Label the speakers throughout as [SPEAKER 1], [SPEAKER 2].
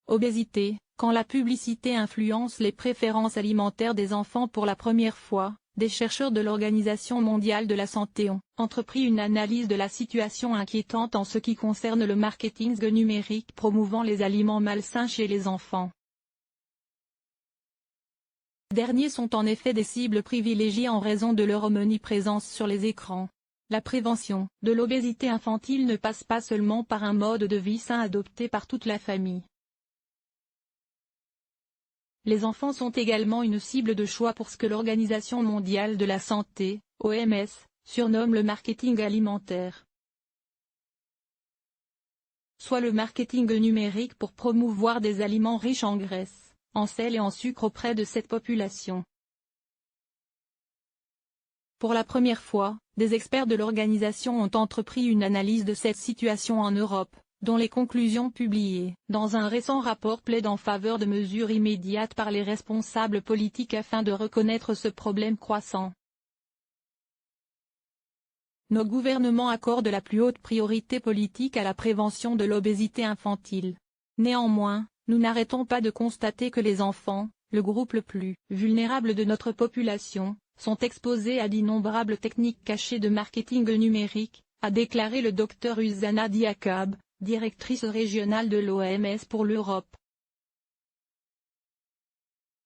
[SPEAKER 1] Obésité. Quand la publicité influence les préférences alimentaires des enfants pour la première fois, des chercheurs de l'Organisation mondiale de la santé ont entrepris une analyse de la situation inquiétante en ce qui concerne le marketing numérique promouvant les aliments malsains chez les enfants. Ces derniers sont en effet des cibles privilégiées en raison de leur omniprésence sur les écrans. La prévention de l'obésité infantile ne passe pas seulement par un mode de vie sain adopté par toute la famille. Les enfants sont également une cible de choix pour ce que l'Organisation mondiale de la santé, OMS, surnomme le marketing alimentaire. Soit le marketing numérique pour promouvoir des aliments riches en graisse, en sel et en sucre auprès de cette population. Pour la première fois, des experts de l'organisation ont entrepris une analyse de cette situation en Europe, dont les conclusions publiées dans un récent rapport plaident en faveur de mesures immédiates par les responsables politiques afin de reconnaître ce problème croissant. Nos gouvernements accordent la plus haute priorité politique à la prévention de l'obésité infantile. Néanmoins, nous n'arrêtons pas de constater que les enfants, le groupe le plus vulnérable de notre population, sont exposés à d'innombrables techniques cachées de marketing numérique, a déclaré le Dr Uzana Diakab, directrice régionale de l'OMS pour l'Europe.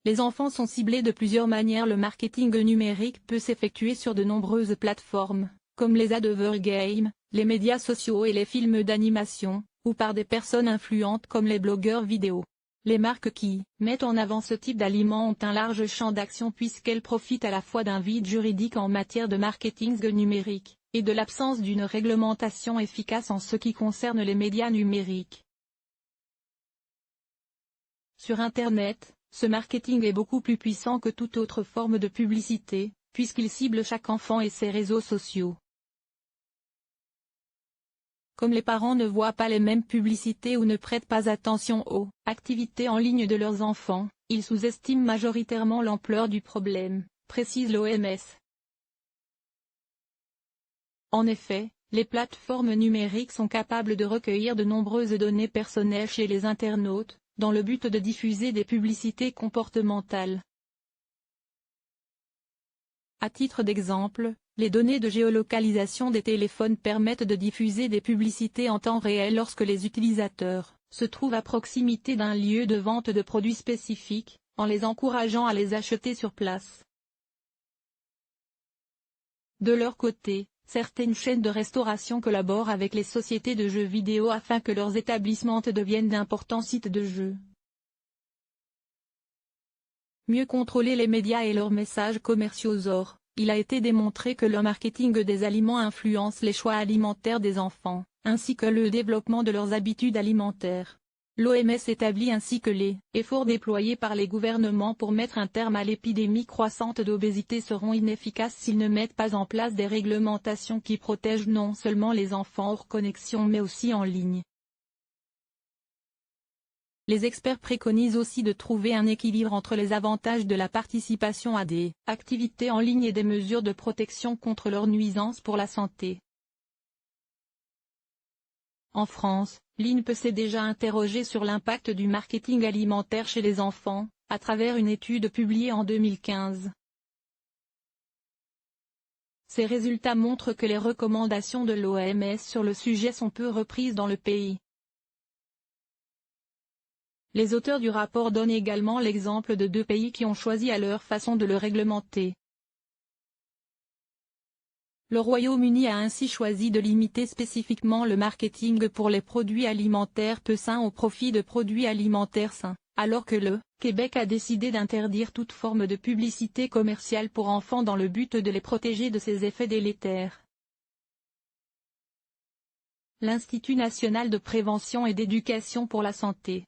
[SPEAKER 1] Les enfants sont ciblés de plusieurs manières. Le marketing numérique peut s'effectuer sur de nombreuses plateformes, comme les Advergames, les médias sociaux et les films d'animation, ou par des personnes influentes comme les blogueurs vidéo. Les marques qui mettent en avant ce type d'aliments ont un large champ d'action puisqu'elles profitent à la fois d'un vide juridique en matière de marketing numérique, et de l'absence d'une réglementation efficace en ce qui concerne les médias numériques. Sur Internet, ce marketing est beaucoup plus puissant que toute autre forme de publicité, puisqu'il cible chaque enfant et ses réseaux sociaux. Comme les parents ne voient pas les mêmes publicités ou ne prêtent pas attention aux activités en ligne de leurs enfants, ils sous-estiment majoritairement l'ampleur du problème, précise l'OMS. En effet, les plateformes numériques sont capables de recueillir de nombreuses données personnelles chez les internautes, dans le but de diffuser des publicités comportementales. À titre d'exemple, les données de géolocalisation des téléphones permettent de diffuser des publicités en temps réel lorsque les utilisateurs se trouvent à proximité d'un lieu de vente de produits spécifiques, en les encourageant à les acheter sur place. De leur côté, certaines chaînes de restauration collaborent avec les sociétés de jeux vidéo afin que leurs établissements deviennent d'importants sites de jeux. Mieux contrôler les médias et leurs messages commerciaux. Or, il a été démontré que le marketing des aliments influence les choix alimentaires des enfants, ainsi que le développement de leurs habitudes alimentaires. L'OMS établit ainsi que les efforts déployés par les gouvernements pour mettre un terme à l'épidémie croissante d'obésité seront inefficaces s'ils ne mettent pas en place des réglementations qui protègent non seulement les enfants hors connexion mais aussi en ligne. Les experts préconisent aussi de trouver un équilibre entre les avantages de la participation à des activités en ligne et des mesures de protection contre leurs nuisances pour la santé. En France, l'INPE s'est déjà interrogé sur l'impact du marketing alimentaire chez les enfants, à travers une étude publiée en 2015. Ces résultats montrent que les recommandations de l'OMS sur le sujet sont peu reprises dans le pays. Les auteurs du rapport donnent également l'exemple de 2 pays qui ont choisi à leur façon de le réglementer. Le Royaume-Uni a ainsi choisi de limiter spécifiquement le marketing pour les produits alimentaires peu sains au profit de produits alimentaires sains, alors que le Québec a décidé d'interdire toute forme de publicité commerciale pour enfants dans le but de les protéger de ces effets délétères. L'Institut national de prévention et d'éducation pour la santé,